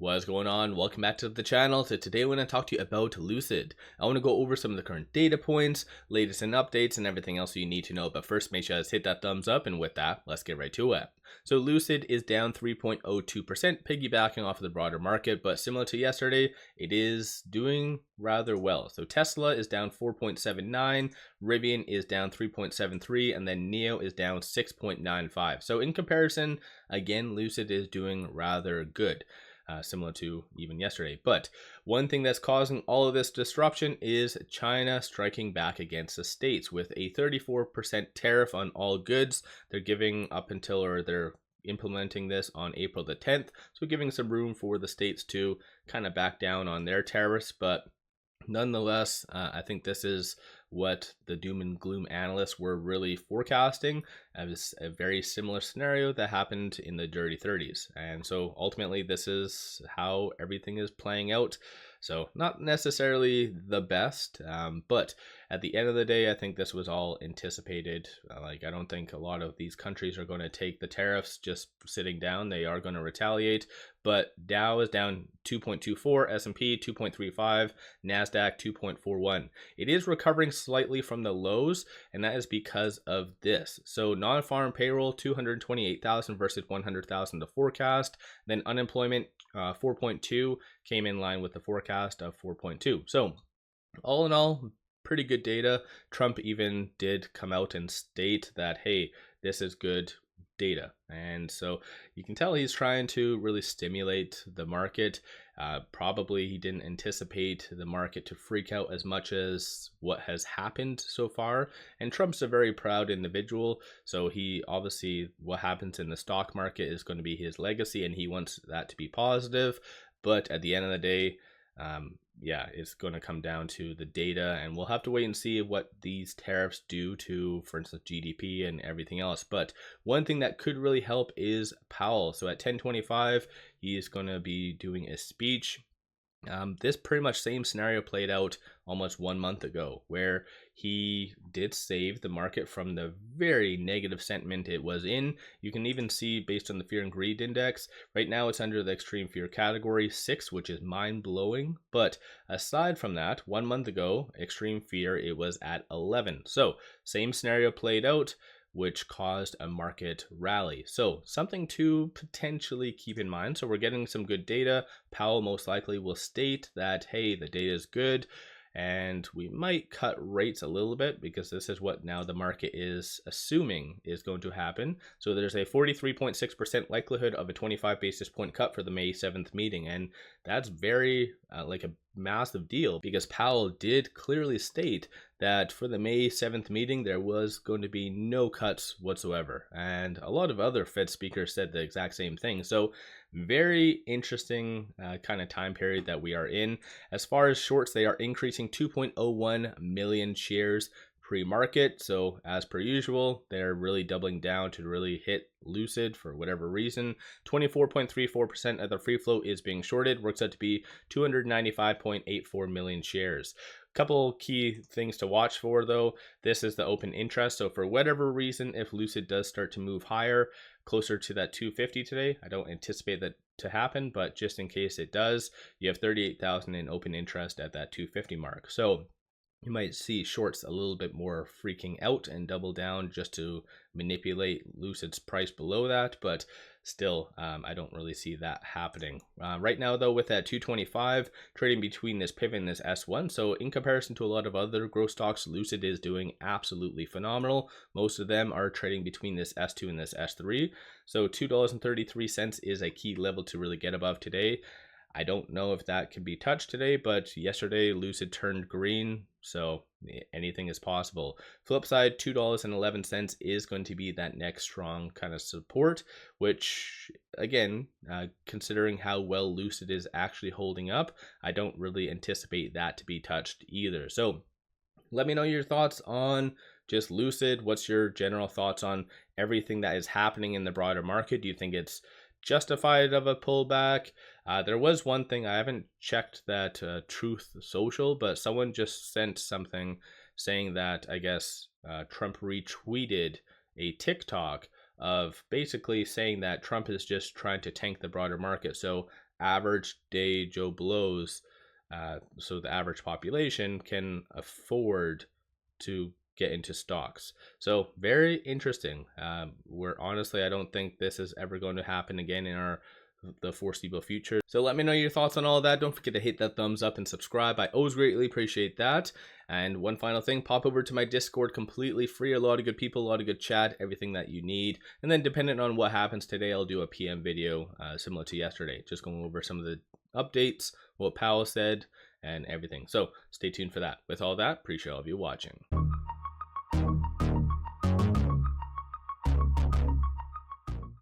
What's going on? Welcome back to the channel. So today we're going to talk to you about Lucid. I want to go over some of the current data points, latest and updates, and everything else you need to know. But first, make sure you guys hit that thumbs up. And with that, let's get right to it. So Lucid is down 3.02%, piggybacking off of the broader market. But similar to yesterday, it is doing rather well. So Tesla is down 4.79, Rivian is down 3.73, and then NIO is down 6.95. So in comparison, again, Lucid is doing rather good. Similar to even yesterday. But one thing that's causing all of this disruption is China striking back against the states with a 34% tariff on all goods. They're giving up until, or they're implementing this on April the 10th. So giving some room for the states to kind of back down on their tariffs. But nonetheless, I think this is what the doom and gloom analysts were really forecasting as a very similar scenario that happened in the dirty 30s. And so ultimately this is how everything is playing out. So not necessarily the best, but at the end of the day, I think this was all anticipated. I don't think a lot of these countries are going to take the tariffs just sitting down. They are going to retaliate. But Dow is down 2.24, S&P 2.35, NASDAQ 2.41. It is recovering slightly from the lows, and that is because of this. So non-farm payroll 228,000 versus 100,000 the forecast. Then unemployment 4.2 came in line with the forecast of 4.2. So all in all, pretty good data. Trump even did come out and state that, hey, this is good data. And so you can tell he's trying to really stimulate the market. Probably he didn't anticipate the market to freak out as much as what has happened so far. And Trump's a very proud individual. So he obviously, what happens in the stock market is going to be his legacy, and he wants that to be positive. But at the end of the day, yeah, it's going to come down to the data, and we'll have to wait and see what these tariffs do to, for instance, GDP and everything else. But one thing that could really help is Powell. So at 10:25, he's going to be doing a speech. This pretty much same scenario played out almost 1 month ago, where he did save the market from the very negative sentiment it was in. You can even see based on the fear and greed index, right now it's under the extreme fear category 6, which is mind-blowing. But aside from that, 1 month ago, extreme fear, it was at 11. So same scenario played out, which caused a market rally. So something to potentially keep in mind. So we're getting some good data. Powell most likely will state that, hey, the data is good, and we might cut rates a little bit because this is what now the market is assuming is going to happen. So there's a 43.6% likelihood of a 25 basis point cut for the May 7th meeting. And that's very like a massive deal, because Powell did clearly state that for the May 7th meeting, there was going to be no cuts whatsoever. And a lot of other Fed speakers said the exact same thing. So very interesting kind of time period that we are in. As far as shorts, they are increasing 2.01 million shares pre-market. So as per usual, they're really doubling down to really hit Lucid for whatever reason. 24.34% of the free float is being shorted, works out to be 295.84 million shares. Couple key things to watch for though. This is the open interest. So for whatever reason, if Lucid does start to move higher, closer to that 250 today, I don't anticipate that to happen, but just in case it does, you have 38,000 in open interest at that 250 mark. So you might see shorts a little bit more freaking out and double down just to manipulate Lucid's price below that, but still, I don't really see that happening. Right now, though, with that 225, trading between this pivot and this S1, so in comparison to a lot of other growth stocks, Lucid is doing absolutely phenomenal. Most of them are trading between this S2 and this S3, so $2.33 is a key level to really get above today. I don't know if that can be touched today, but yesterday Lucid turned green, so anything is possible. Flip side, $2.11 is going to be that next strong kind of support, which again, considering how well Lucid is actually holding up, I don't really anticipate that to be touched either. So let me know your thoughts on just Lucid. What's your general thoughts on everything that is happening in the broader market? Do you think it's justified of a pullback? There was one thing, I haven't checked that Truth Social, but someone just sent something saying that I guess Trump retweeted a TikTok of basically saying that Trump is just trying to tank the broader market. So average day Joe Blows, so the average population, can afford to get into stocks. So very interesting. Where honestly, I don't think this is ever going to happen again in the foreseeable future. So let me know your thoughts on all of that. Don't forget to hit that thumbs up and subscribe. I always greatly appreciate that. And one final thing, pop over to my Discord, completely free. A lot of good people, a lot of good chat, everything that you need. And then depending on what happens today, I'll do a PM video similar to yesterday, just going over some of the updates, what Powell said, and everything. So stay tuned for that. With all that, appreciate all of you watching.